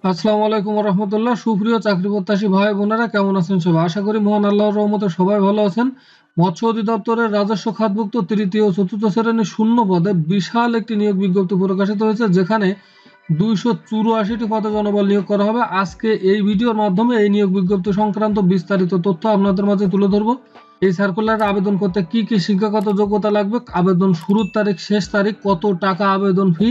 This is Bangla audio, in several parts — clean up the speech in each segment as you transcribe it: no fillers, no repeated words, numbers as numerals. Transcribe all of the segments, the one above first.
আসসালামু আলাইকুম রহমতুল্লাহ। সুপ্রিয় চাকরি প্রত্যাশী ভাই বোনেরা, কেমন আছেন সবাই? আশা করি মহান আল্লাহর রহমতে সবাই ভালো আছেন। মৎস্য অধিদপ্তরের রাজস্ব খাতভুক্ত তৃতীয় ও চতুর্থ শ্রেণীর শূন্য পদে বিশাল একটি নিয়োগ বিজ্ঞপ্তি প্রকাশিত হয়েছে, যেখানে 284টি পদে জনবল নিয়োগ করা হবে। আজকে এই ভিডিওর মাধ্যমে এই নিয়োগ বিজ্ঞপ্তি সংক্রান্ত বিস্তারিত তথ্য আপনাদের মাঝে তুলে ধরবো। এই সার্কুলারে আবেদন করতে কি কি শিক্ষাগত যোগ্যতা লাগবে, আবেদন শুরুর তারিখ, শেষ তারিখ, কত টাকা আবেদন ফি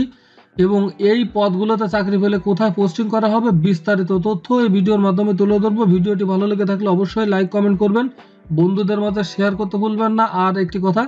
এবং এই পদগুলোতে চাকরি পেলে কোথায় পোস্টিং করা হবে, বিস্তারিত তথ্য এই ভিডিওর মাধ্যমে তুলে ধরবো। ভিডিওটি ভালো লেগে থাকলে অবশ্যই লাইক কমেন্ট করবেন, বন্ধুদের মাঝে শেয়ার করতে ভুলবেন না। আর একটি কথা,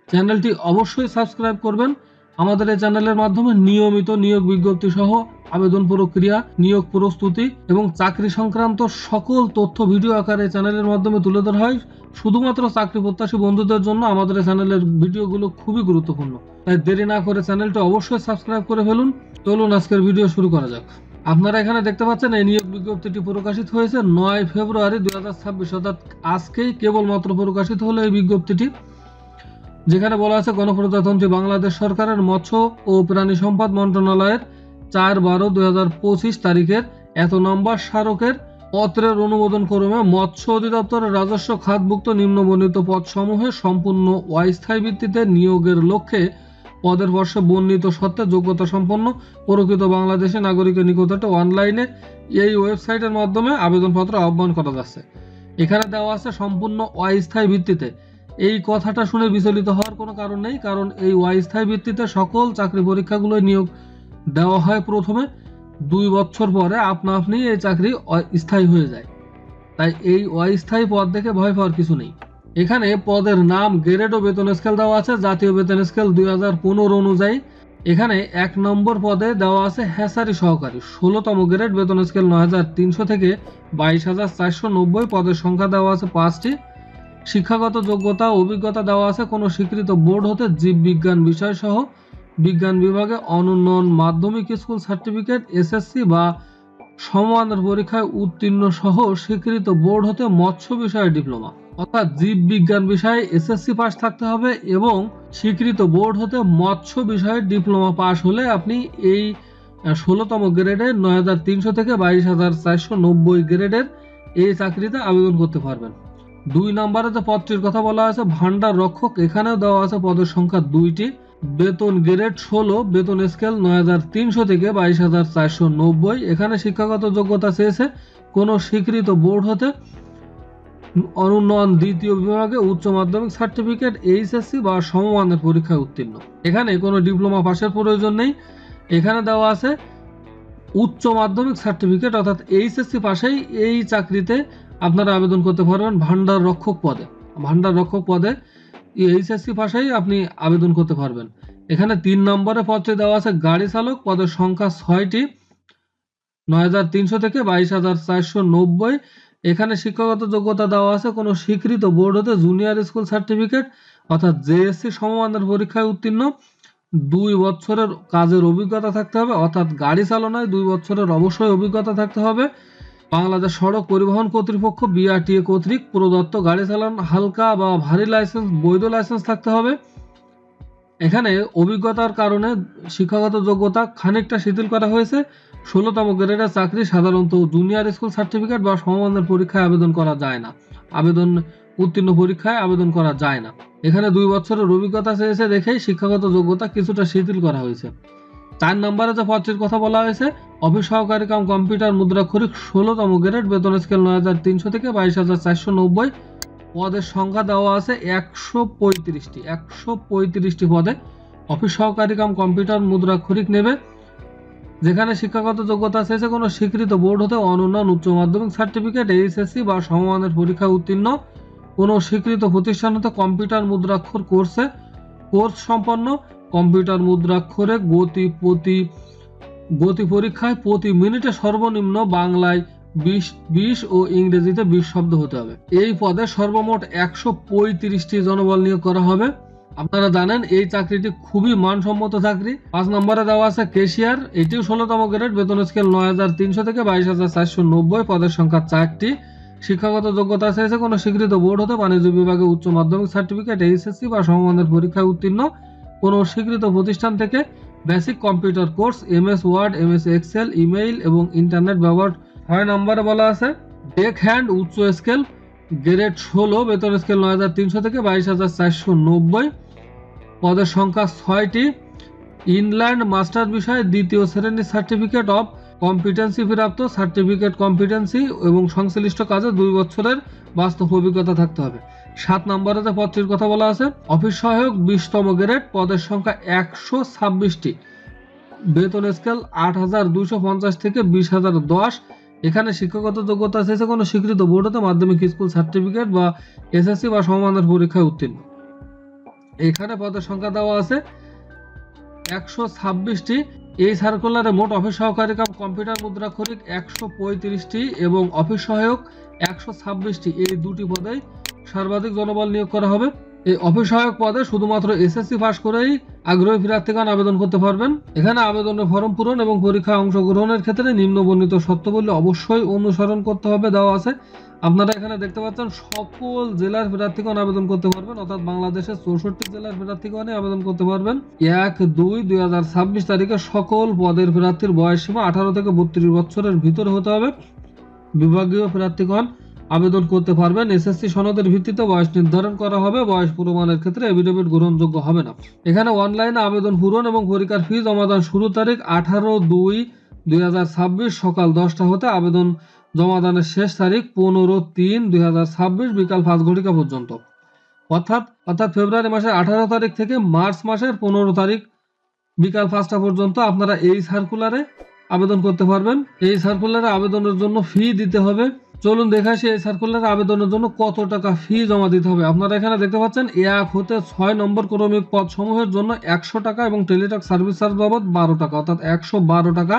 চ্যানেলটি অবশ্যই সাবস্ক্রাইব করবেন। আমাদের এই চ্যানেলের মাধ্যমে নিয়মিত নিয়োগ বিজ্ঞপ্তি সহ আবেদন প্রক্রিয়া, নিয়োগ প্রস্তুতি এবং চাকরি সংক্রান্ত সকল তথ্য ভিডিও আকারে চ্যানেলের মাধ্যমে তুলে ধরা হয়। শুধুমাত্র চাকরি প্রত্যাশী বন্ধুদের জন্য আমাদের এই চ্যানেলের ভিডিওগুলো খুবই গুরুত্বপূর্ণ, তাই দেরি না করে চ্যানেলটি অবশ্যই সাবস্ক্রাইব করে ফেলুন। চলুন আজকের ভিডিও শুরু করা যাক। আপনারা এখানে দেখতে পাচ্ছেন এই নিয়োগ বিজ্ঞপ্তিটি প্রকাশিত হয়েছে 9 ফেব্রুয়ারি 2026, অর্থাৎ আজকেই কেবলমাত্র প্রকাশিত হলো এই বিজ্ঞপ্তিটি, যেখানে বলা আছে গণপ্রজাতন্ত্রী বাংলাদেশ সরকারের মৎস্য ও প্রাণী সম্পদ মন্ত্রণালয়ের 4/12/2025 তারিখের এত নম্বর স্মারকের পত্রের অনুমোদন ক্রমে মৎস্য অধিদপ্তরের রাজস্ব খাতভুক্ত নিম্নবর্ণিত পদসমূহে সম্পূর্ণ অস্থায়ী ভিত্তিতে নিয়োগের লক্ষ্যে পদের বর্ষে বর্ণিত সত্ত্বে যোগ্যতা সম্পন্ন প্রকৃত বাংলাদেশি নাগরিকের নিকটে অনলাইনে এই ওয়েবসাইটের মাধ্যমে আবেদনপত্র আহ্বান করা যাচ্ছে। এখানে দেওয়া আছে সম্পূর্ণ অস্থায়ী ভিত্তিতে। এই কথাটা শুনে বিচলিত হওয়ার কোনো কারণ নেই, কারণ এই অস্থায়ী ভিত্তিতে সকল চাকরি পরীক্ষাগুলো নিয়োগ দেওয়া হয় প্রথমে, 2 বছর পরে আপনা আপনি এই চাকরি স্থায়ী হয়ে যায়। তাই এই অস্থায়ী পদ দেখে ভয় পাওয়ার কিছু নেই। এখানে পদের নাম, গ্রেড ও বেতন স্কেল দেওয়া আছে জাতীয় বেতন স্কেল 2015 অনুযায়ী। এখানে 1 নম্বর পদে দেওয়া আছে হ্যাচারি সহকারী, 16তম গ্রেড, বেতন স্কেল 9300 থেকে 22490, পদের সংখ্যা দেওয়া আছে 5টি। শিক্ষাগত যোগ্যতা অভিজ্ঞতা দেওয়া আছে কোনো স্বীকৃত বোর্ড হতে জীববিজ্ঞান বিষয় সহ বিজ্ঞান বিভাগে অনুন্নয়ন মাধ্যমিক স্কুল সার্টিফিকেট, এসএসসি বা সমমানের পরীক্ষায় উত্তীর্ণ সহ স্বীকৃত বোর্ড হতে মৎস্য বিষয়ে ডিপ্লোমা, অর্থাৎ জীববিজ্ঞান বিষয়ে এসএসসি পাস থাকতে হবে এবং স্বীকৃত বোর্ড হতে মৎস্য বিষয়ে ডিপ্লোমা পাস হলে আপনি এই 16তম গ্রেডের 9300 থেকে 22490 গ্রেডের এই চাকরিতে আবেদন করতে পারবেন। 2 নম্বরে যে পদটির কথা বলা আছে ভান্ডার রক্ষক, এখানেও দেওয়া আছে পদের সংখ্যা 2টি, বেতন গ্রেড 16, বেতন স্কেল 9300 থেকে 22490। এখানে শিক্ষাগত যোগ্যতা চেয়েছে কোনো স্বীকৃত বোর্ড হতে অনুন্নয়ন দ্বিতীয় বিভাগে উচ্চ মাধ্যমিক সার্টিফিকেট, এইচএসসি বা সমমানের পরীক্ষায় উত্তীর্ণ। এখানে কোনো ডিপ্লোমা পাসের প্রয়োজন নেই। এখানে দেওয়া আছে উচ্চ মাধ্যমিক সার্টিফিকেট অর্থাৎ এইচএসসি পাশেই এই চাকরিতে আপনারা আবেদন করতে পারবেন ভান্ডার রক্ষক পদে। ভান্ডার রক্ষক পদে এইচএসসি পাশেই আপনি আবেদন করতে পারবেন। এখানে 3 নম্বরে পদটি দেওয়া আছে গাড়ি চালক, পদের সংখ্যা 6টি, 9300 থেকে 22490। এখানে শিক্ষাগত যোগ্যতা দেওয়া আছে কোনো স্বীকৃত বোর্ড হতে জুনিয়র স্কুল সার্টিফিকেট অর্থাৎ জেএসসি সমমানের পরীক্ষায় উত্তীর্ণ, 2 বছরের কাজের অভিজ্ঞতা থাকতে হবে, অর্থাৎ গাড়ি চালনায় 2 বছরের অবশ্যই অভিজ্ঞতা থাকতে হবে। বাংলাদেশ সড়ক পরিবহন কর্তৃপক্ষ বিআরটিএ কর্তৃক প্রদত্ত গাড়ি চালান হালকা বা ভারী লাইসেন্স, বৈধ লাইসেন্স থাকতে হবে। এখানে অভিজ্ঞতার কারণে শিক্ষাগত যোগ্যতা খানিকটা শিথিল করা হয়েছে। 16তম গ্রেডের চাকরি সাধারণত জুনিয়র স্কুল সার্টিফিকেট বা সমমানের পরীক্ষায় আবেদন করা যায় না, উত্তীর্ণ পরীক্ষায় আবেদন করা যায় না। এখানে 2 বছরের অভিজ্ঞতা চেয়েছে দেখেই শিক্ষাগত যোগ্যতা কিছুটা শিথিল করা হয়েছে। 4 নম্বরে যে পদটির কথা বলা হয়েছে অফিস সহকারী কাম কম্পিউটার মুদ্রাক্ষরিক, 16তম গ্রেড, বেতন স্কেল 9300 থেকে 22490। পদের সংখ্যা দেওয়া আছে 135টি পদে অফিস সহকারী কাম কম্পিউটার মুদ্রাক্ষরিক নেবে। যেখানে শিক্ষাগত যোগ্যতা চেয়েছে কোনো স্বীকৃত বোর্ড হতে অনুন্নয়ন উচ্চ মাধ্যমিক সার্টিফিকেট, এইচএসসি বা সমমানের পরীক্ষায় উত্তীর্ণ, কোনো স্বীকৃত প্রতিষ্ঠান হতে কম্পিউটার মুদ্রাক্ষর কোর্স সম্পন্ন, কম্পিউটার মুদ্রাক্ষরে গতি পরীক্ষায় প্রতি মিনিটে সর্বনিম্ন বাংলায় 20 ও ইংরেজিতে 20 শব্দ হতে হবে। এই পদে সর্বমোট 135টি জনবল নিয়োগ করা হবে। আপনারা জানেন এই চাকরিটি খুবই মানসম্মত চাকরি। 5 নম্বরে দেওয়া আছে ক্যাশিয়ার, এটিও 16তম গ্রেড, বেতন স্কেল 9300 থেকে 22490, পদের সংখ্যা 4টি। শিক্ষাগত যোগ্যতা চেয়েছে কোনো স্বীকৃত বোর্ড হতে বাণিজ্য বিভাগে উচ্চ মাধ্যমিক সার্টিফিকেট, এইচএসসি বা সমমানের পরীক্ষায় উত্তীর্ণ, কোনো স্বীকৃত প্রতিষ্ঠান থেকে basic computer course, MS Word, MS Excel, email এবং ইন্টারনেট ব্যবহার। 6 নম্বরে বলা আছে ডেক হ্যান্ড উচ্চ স্কেল, গ্রেড 16, বেতন স্কেল 9300 থেকে 22490, পদের সংখ্যা 6টি। ইনল্যান্ড মাস্টার বিষয়ে দ্বিতীয় শ্রেণীর সার্টিফিকেট অফ কম্পিটেন্সি প্রাপ্ত, সার্টিফিকেট কম্পিটেন্সি এবং সংশ্লিষ্ট কাজে 2 বছরের বাস্তব অভিজ্ঞতা থাকতে হবে। 7 নম্বরে যে পদটির কথা বলা আছে অফিস সহায়ক 20তম গ্রেড, পদের সংখ্যা 126টি, বেতন স্কেল 8250 থেকে 20010। এখানে শিক্ষাগত যোগ্যতা আছে কোনো স্বীকৃত বোর্ড হতে মাধ্যমিক স্কুল সার্টিফিকেট বা এসএসসি বা সমমানের পরীক্ষায় উত্তীর্ণ। এখানে পদের সংখ্যা দেওয়া আছে 126টি। এই সার্কুলারে মোট অফিস সহকারী কাম কম্পিউটার মুদ্রাক্ষরিক 135টি এবং অফিস সহায়ক 126টি, এই দুটি পদেই সর্বাধিক জনবল নিয়োগ করা হবে। এই অফিস সহায়ক পদে শুধুমাত্র এসএসসি পাস করেই আগ্রহী প্রার্থীগণ আবেদন করতে পারবেন। এখানে আবেদনের ফর্ম পূরণ এবং পরীক্ষায় অংশগ্রহণের ক্ষেত্রে নিম্ন বর্ণিত শর্তাবলী অবশ্যই অনুসরণ করতে হবে দেওয়া আছে। আপনারা এখানে দেখতে পাচ্ছেন সকল জেলার প্রার্থীগণ আবেদন করতে পারবেন, অর্থাৎ বাংলাদেশের 64 জেলার প্রার্থীগণই আবেদন করতে পারবেন। 1/2/2026 তারিখে সকল পদের প্রার্থীর বয়স সীমা 18 থেকে 32 বছরের ভিতরে হতে হবে। বিভাগীয় প্রার্থীগণ আবেদন করতে পারবেন। এসএসসি সনদের ভিত্তিতে বয়স নির্ধারণ করা হবে। বয়স প্রমাণের ক্ষেত্রে এফিডেভিট গ্রহণযোগ্য হবে না। এখানে অনলাইনে আবেদন পূরণ এবং পরীক্ষার ফি জমাদান শুরু তারিখ 18/2/2026 সকাল 10টা হতে আবেদন জমাদানের শেষ তারিখ 15/3/2026 বিকাল 5 ঘটিকা পর্যন্ত। অর্থাৎ ফেব্রুয়ারি মাসের 18 তারিখ থেকে মার্চ মাসের 15 তারিখ বিকাল 5টা পর্যন্ত আপনারা এই সার্কুলারে আবেদন করতে পারবেন। এই সার্কুলারে আবেদনের জন্য ফি দিতে হবে। চলুন দেখে আসি এই সার্কুলারে আবেদনের জন্য কত টাকা ফি জমা দিতে হবে। আপনারা এখানে দেখতে পাচ্ছেন 1 হতে 6 নম্বর ক্রমিক পদ সমূহের জন্য 100 টাকা এবং টেলিটক সার্ভিস চার্জ বাবদ 12 টাকা, অর্থাৎ 112 টাকা,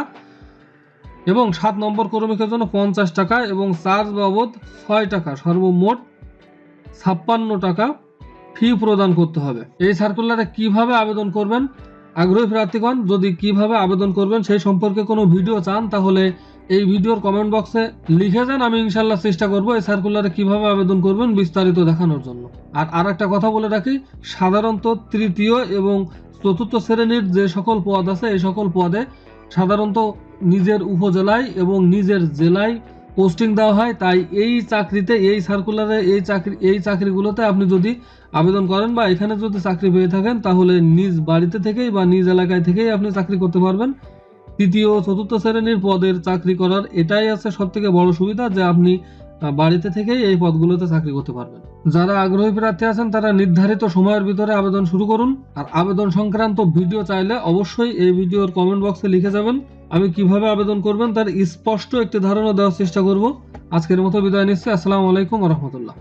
এবং 7 নম্বর ক্রমিকের জন্য 50 টাকা এবং চার্জ বাবদ 6 টাকা, সর্বমোট 56 টাকা ফি প্রদান করতে হবে। এই সার্কুলারে কিভাবে আবেদন করবেন, আগ্রহী প্রার্থীগণ যদি কিভাবে আবেদন করবেন সেই সম্পর্কে কোনো ভিডিও চান তাহলে এই ভিডিওর কমেন্ট বক্সে লিখে যান, আমি ইনশাল্লাহ চেষ্টা করব এই সার্কুলারে কিভাবে আবেদন করবেন বিস্তারিত দেখানোর জন্য। আর একটা কথা বলে রাখি, সাধারণত তৃতীয় এবং চতুর্থ শ্রেণীর যে সকল পদ আছে এই সকল পদে সাধারণত নিজের উপজেলায় এবং নিজের জেলায় পোস্টিং দেওয়া হয়। তাই এই চাকরিতে, এই সার্কুলারে, এই চাকরিগুলোতে আপনি যদি আবেদন করেন বা এখানে যদি চাকরি পেয়ে থাকেন তাহলে নিজ বাড়িতে থেকেই বা নিজ এলাকায় থেকেই আপনি চাকরি করতে পারবেন। তৃতীয় ও চতুর্থ শ্রেণীর পদের চাকরি করার এটাই আছে সবথেকে বড় সুবিধা যে আপনি বাড়িতে থেকেই এই পদগুলোতে চাকরি করতে পারবেন। যারা আগ্রহী প্রার্থী আছেন তারা নির্ধারিত সময়ের ভিতরে আবেদন শুরু করুন। আর আবেদন সংক্রান্ত ভিডিও চাইলে অবশ্যই এই ভিডিওর কমেন্ট বক্সে লিখে যাবেন, আমি কিভাবে আবেদন করবেন তার স্পষ্ট একটি ধারণা দেওয়ার চেষ্টা করব। আজকের মতো বিদায় নিচ্ছি। আসসালামু আলাইকুম ওয়া রাহমাতুল্লাহ।